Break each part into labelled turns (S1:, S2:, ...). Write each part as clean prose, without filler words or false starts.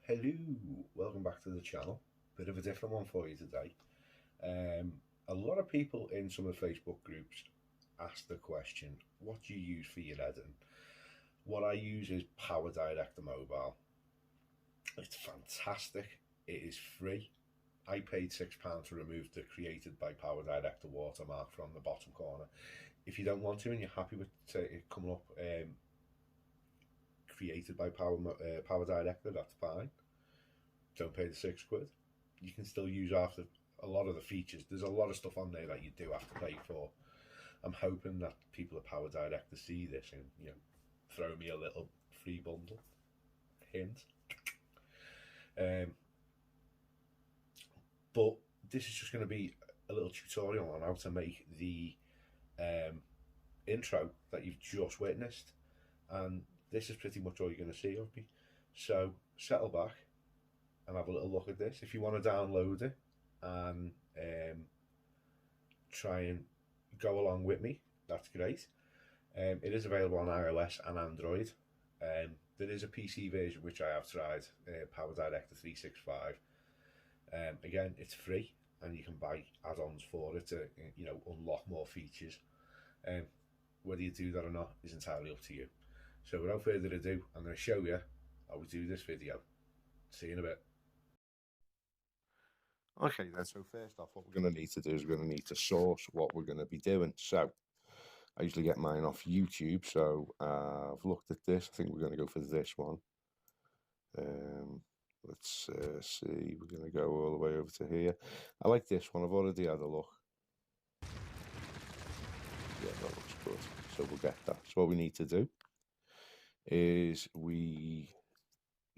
S1: Hello, welcome back to the channel. Bit of a different one for you today. Um, a lot of people in some of the Facebook groups ask the question, what do you use for your editing? What I use is Power Director Mobile. It's fantastic. It is free. I paid £6 to remove the created by Power Director watermark from the bottom corner. If you don't want to and you're happy with it coming up created by Power Director, that's fine. Don't pay the £6. You can still use a lot of the features. There's a lot of stuff on there that you do have to pay for. I'm hoping that people at Power Director see this and throw me a little free bundle. Hint. Um, but this is just going to be a little tutorial on how to make the intro that you've just witnessed, and this is pretty much all you're going to see of me. So settle back and have a little look at this. If you want to download it and try and go along with me, that's great. It is available on iOS and Android. There is a PC version which I have tried, Power Director 365. Again, it's free and you can buy add-ons for it to unlock more features. Whether you do that or not is entirely up to you. So without further ado, I'm going to show you how we do this video. See you in a bit. Okay then, so first off, what we're going to need to do is we're going to need to source what we're going to be doing. So I usually get mine off YouTube, so I've looked at this. I think we're going to go for this one. Let's see, we're going to go all the way over to here. I like this one. I've already had a look. Yeah, that looks good. So we'll get that. So what we need to do is we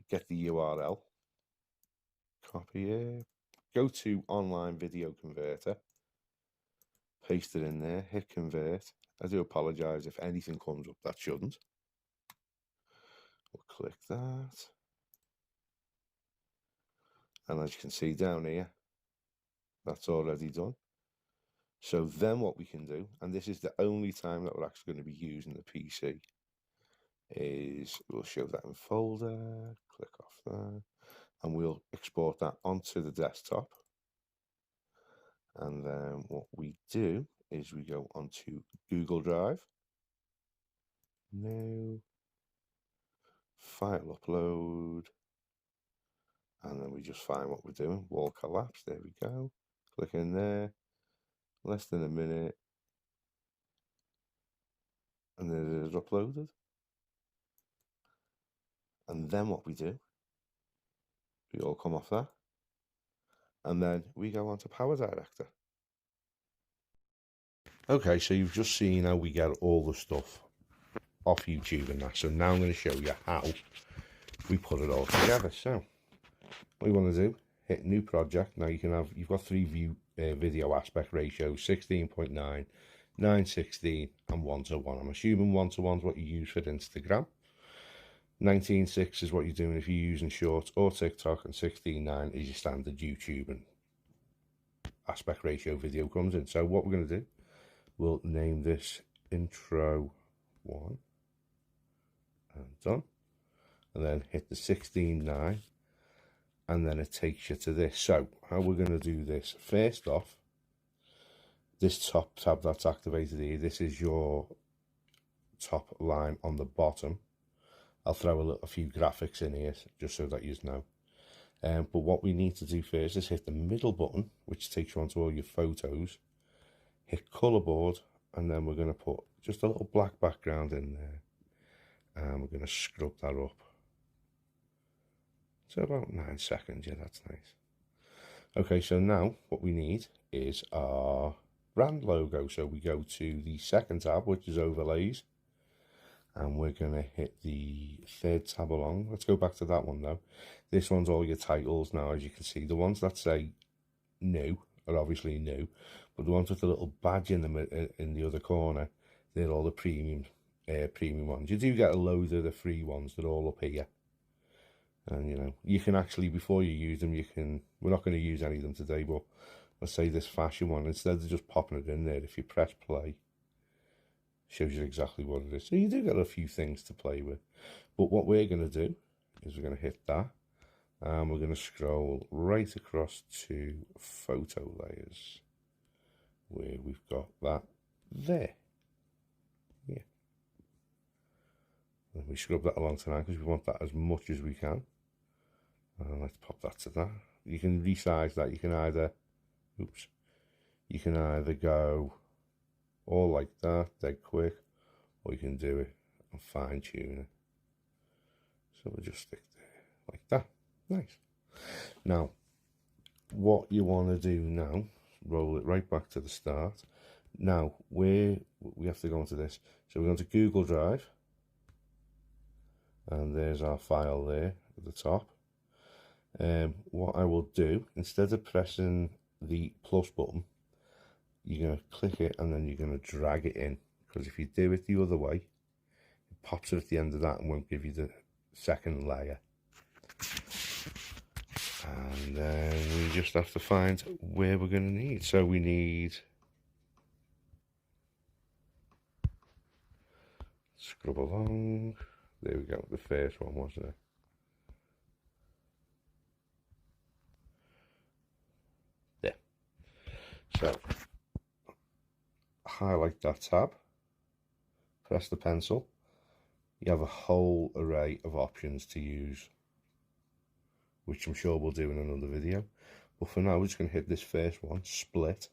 S1: get the URL, copy it, go to online video converter, paste it in there, hit convert. I do apologize if anything comes up that shouldn't. We'll click that. And as you can see down here, that's already done. So then what we can do, and this is the only time that we're actually going to be using the PC, is we'll show that in folder, click off that, and we'll export that onto the desktop. And then what we do is we go onto Google Drive. New file upload. And then we just find what we're doing. Wall collapse. There we go. Click in there. Less than a minute. And then it is uploaded. And then what we do, we all come off that. And then we go on to Power Director. Okay, so you've just seen how we get all the stuff off YouTube and that. So now I'm going to show you how we put it all together. So what you want to do, hit new project. Now you've got three video aspect ratios: 16:9, 9:16 and 1:1. I'm assuming 1:1 is what you use for Instagram. 19:6 is what you're doing if you're using Shorts or TikTok, and 16:9 is your standard YouTube and aspect ratio video comes in. So what we're going to do, we'll name this intro 1 and done, and then hit the 16:9, and then it takes you to this. So how we're going to do this, first off, this top tab that's activated here, this is your top line on the bottom. I'll throw a few graphics in here just so that you know. But what we need to do first is hit the middle button, which takes you onto all your photos. Hit color board, and then we're going to put just a little black background in there. And we're going to scrub that up. So about 9 seconds, yeah, that's nice. Okay, so now what we need is our brand logo. So we go to the second tab, which is overlays. And we're going to hit the third tab along. Let's go back to that one though. This one's all your titles now, as you can see. The ones that say new are obviously new, but the ones with the little badge in the other corner, they're all the premium ones. You do get a load of the free ones that are all up here. And you can actually, before you use them, we're not going to use any of them today, but let's say this fashion one, instead of just popping it in there, if you press play, shows you exactly what it is. So you do get a few things to play with. But what we're going to do is we're going to hit that. And we're going to scroll right across to photo layers, where we've got that there. Yeah. And we scrub that along to now because we want that as much as we can. And let's pop that to that. You can resize that. You can either, you can either go all like that, dead quick, or you can do it and fine tune it. So we'll just stick there like that. Nice. Now, what you want to do now, roll it right back to the start. Now, we have to go into this. So we're going to Google Drive. And there's our file there at the top. What I will do, instead of pressing the plus button, you're going to click it and then you're going to drag it in. Because if you do it the other way, it pops it at the end of that and won't give you the second layer. And then we just have to find where we're going to need. So we need, scrub along. There we go, the first one, wasn't it? There. So, highlight that tab, press the pencil. You have a whole array of options to use, which I'm sure we'll do in another video. But for now, we're just going to hit this first one, split.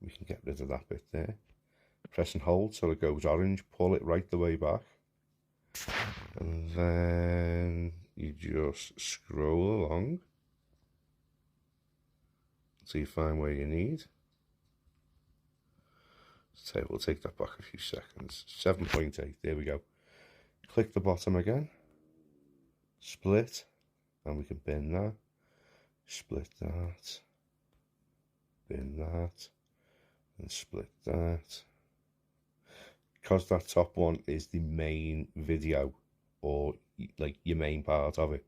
S1: We can get rid of that bit there. Press and hold so it goes orange, pull it right the way back. And then you just scroll along until you find where you need. So we'll take that back a few seconds. 7.8, there we go. Click the bottom again, split, and we can bin that, split that, bin that, and split that. Because that top one is the main video, or like your main part of it,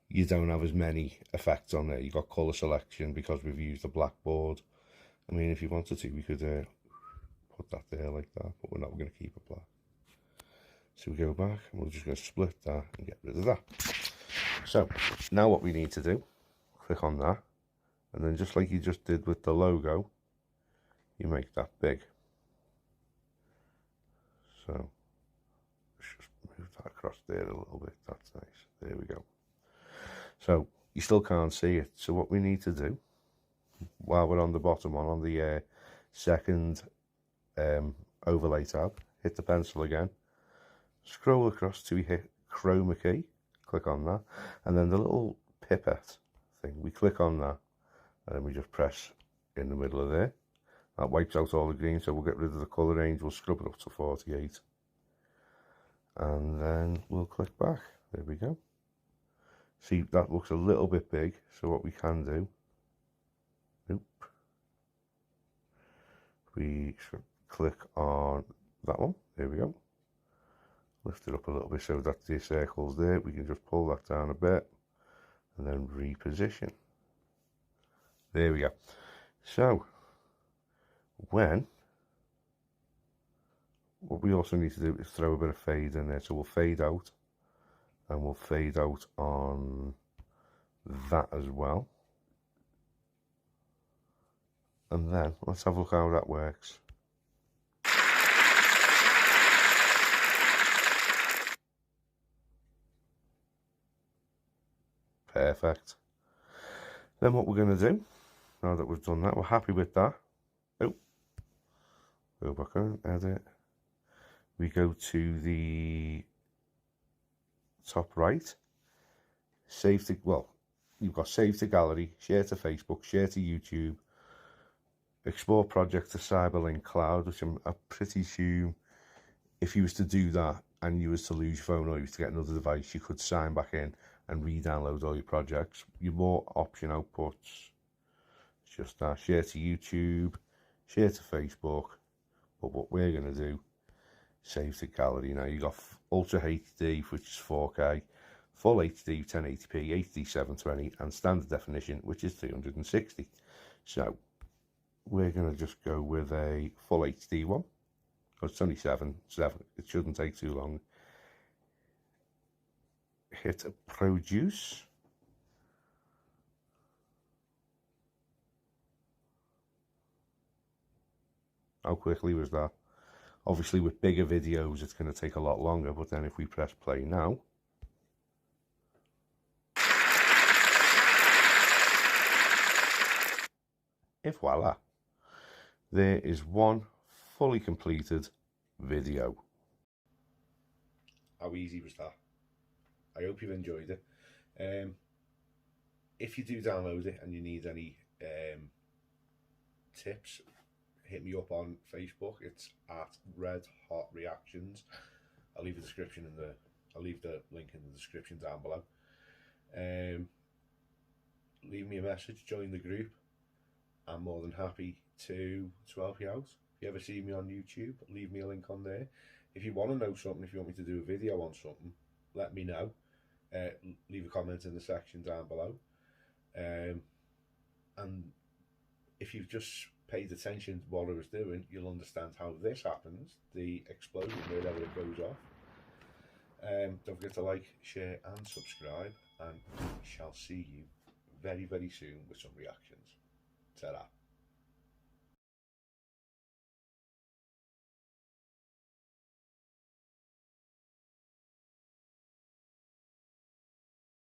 S1: you don't have as many effects on there. You've got colour selection because we've used the blackboard. I mean, if you wanted to, we could put that there like that, but we're not going to keep it black. So we go back and we're just going to split that and get rid of that. So now what we need to do, click on that, and then just like you just did with the logo, you make that big. So let's just move that across there a little bit. That's nice. There we go. So you still can't see it. So what we need to do, while we're on the bottom one, on the second overlay tab, hit the pencil again, scroll across till we hit chroma key, click on that, and then the little pipette thing, we click on that, and then we just press in the middle of there. That wipes out all the green, so we'll get rid of the colour range, we'll scrub it up to 48. And then we'll click back. There we go. See, that looks a little bit big, so what we can do, we should click on that one. There we go. Lift it up a little bit so that the circle's there. We can just pull that down a bit and then reposition. There we go. So, what we also need to do is throw a bit of fade in there. So we'll fade out, and we'll fade out on that as well. And then let's have a look how that works. Perfect. Then what we're going to do, now that we've done that, we're happy with that. Oh, go back on, edit. We go to the top right, save to, well, you've got save to gallery, share to Facebook, share to YouTube, export project to Cyberlink Cloud, which I'm pretty sure if you was to do that and you was to lose your phone or you was to get another device, you could sign back in and re-download all your projects. Your more option outputs, it's just that, share to YouTube, share to Facebook, but what we're going to do, save to gallery. Now you've got Ultra HD, which is 4K, Full HD 1080p, HD 720, and standard definition, which is 360. So we're going to just go with a Full HD one. It's only 7. It shouldn't take too long. Hit produce, How quickly was that? Obviously with bigger videos it's going to take a lot longer, but then if we press play now, voila, there is one fully completed video. How easy was that? I hope you've enjoyed it. If you do download it and you need any tips, hit me up on Facebook. It's at Red Hot Reactions. I'll leave the link in the description down below. Leave me a message, join the group. I'm more than happy to help you out. If you ever see me on YouTube, leave me a link on there. If you want to know something, if you want me to do a video on something, let me know. Leave a comment in the section down below. And if you've just paid attention to what I was doing, you'll understand how this happens, the explosion wherever it goes off. Don't forget to like, share and subscribe, and we shall see you very, very soon with some reactions. Ta-ra.